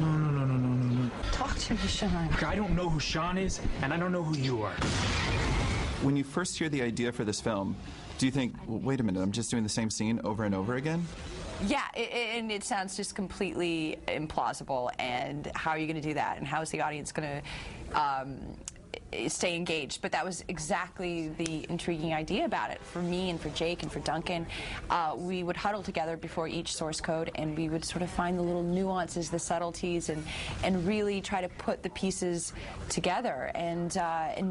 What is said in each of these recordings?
No. Talk to me, Sean. I don't know who Sean is, and I don't know who you are. When you first hear the idea for this film, do you think, well, wait a minute, I'm just doing the same scene over and over again? Yeah, and it sounds just completely implausible, and how are you going to do that, and how is the audience going to stay engaged? But that was exactly the intriguing idea about it. For me and for Jake and for Duncan, we would huddle together before each source code, and we would sort of find the little nuances, the subtleties, and really try to put the pieces together and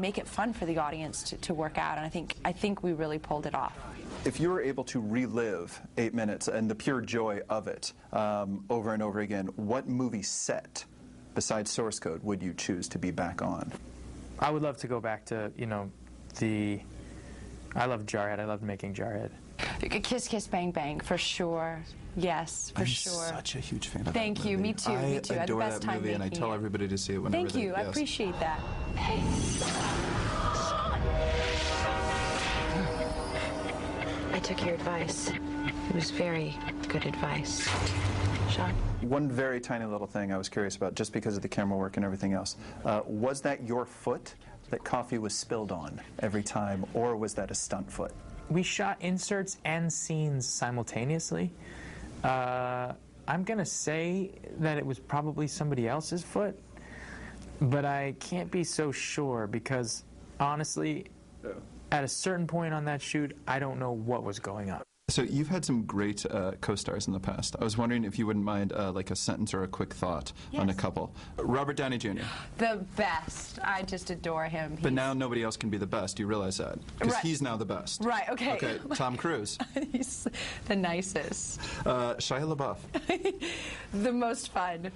make it fun for the audience to work out. And I think we really pulled it off. If you were able to relive 8 minutes and the pure joy of it over and over again, what movie set besides source code would you choose to be back on? I would love to go back to, you know, I love Jarhead. I loved making Jarhead. Kiss Kiss Bang Bang, for sure. Yes, for sure. I'm such a huge fan of Thank that you. movie. Me too. I me too. adore I had the best that time movie, and I tell everybody to see it whenever Thank you. they, I yes. appreciate that. I took your advice. It was very good advice. Sean? One very tiny little thing I was curious about, just because of the camera work and everything else. Was that your foot that coffee was spilled on every time, or was that a stunt foot? We shot inserts and scenes simultaneously. I'm going to say that it was probably somebody else's foot, but I can't be so sure because, honestly, at a certain point on that shoot, I don't know what was going on. So you've had some great co-stars in the past. I was wondering if you wouldn't mind like a sentence or a quick thought on a couple. Robert Downey Jr. The best. I just adore him. But now nobody else can be the best. You realize that? Because he's now the best. Right, okay. Okay, Tom Cruise. He's the nicest. Shia LaBeouf. The most fun.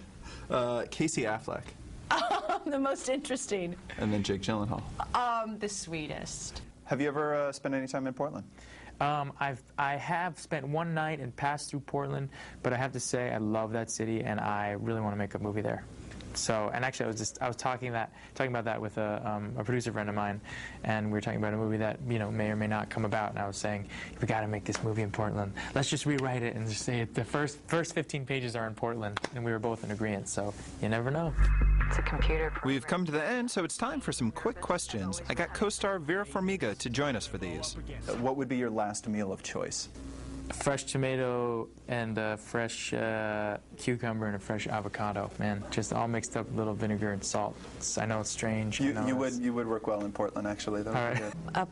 Casey Affleck. The most interesting. And then Jake Gyllenhaal. The sweetest. Have you ever spent any time in Portland? I have spent one night and passed through Portland, but I have to say I love that city and I really want to make a movie there. So, and actually I was talking about that with a producer friend of mine, and we were talking about a movie that, you know, may or may not come about, and I was saying, we got to make this movie in Portland. Let's just rewrite it and just say it. The first 15 pages are in Portland, and we were both in agreement, so you never know. It's a computer program. We've come to the end, so it's time for some quick questions. I got co-star Vera Farmiga to join us for these. What would be your last meal of choice? A fresh tomato and a fresh cucumber and a fresh avocado, man. Just all mixed up, a little vinegar and salt. I know it's strange. You would work well in Portland, actually. That would be good. A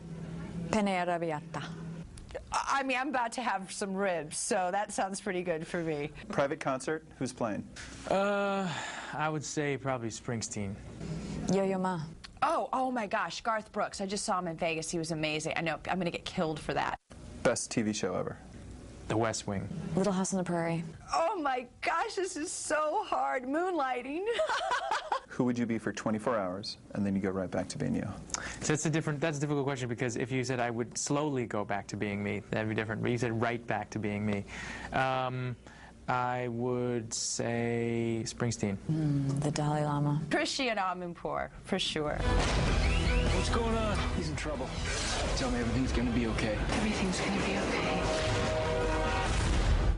penne arrabbiata. I mean, I'm about to have some ribs, so that sounds pretty good for me. Private concert, who's playing? I would say probably Springsteen. Yo-Yo Ma. Oh my gosh, Garth Brooks. I just saw him in Vegas. He was amazing. I know, I'm going to get killed for that. Best TV show ever? The West Wing. Little House on the Prairie. Oh my gosh, this is so hard. Moonlighting. Who would you be for 24 hours, and then you go right back to being you? So that's a difficult question, because if you said I would slowly go back to being me, that'd be different. But you said right back to being me. I would say Springsteen. The Dalai Lama. Christian Amanpour, for sure. What's going on? He's in trouble. Tell me everything's gonna be okay. Everything's gonna be okay.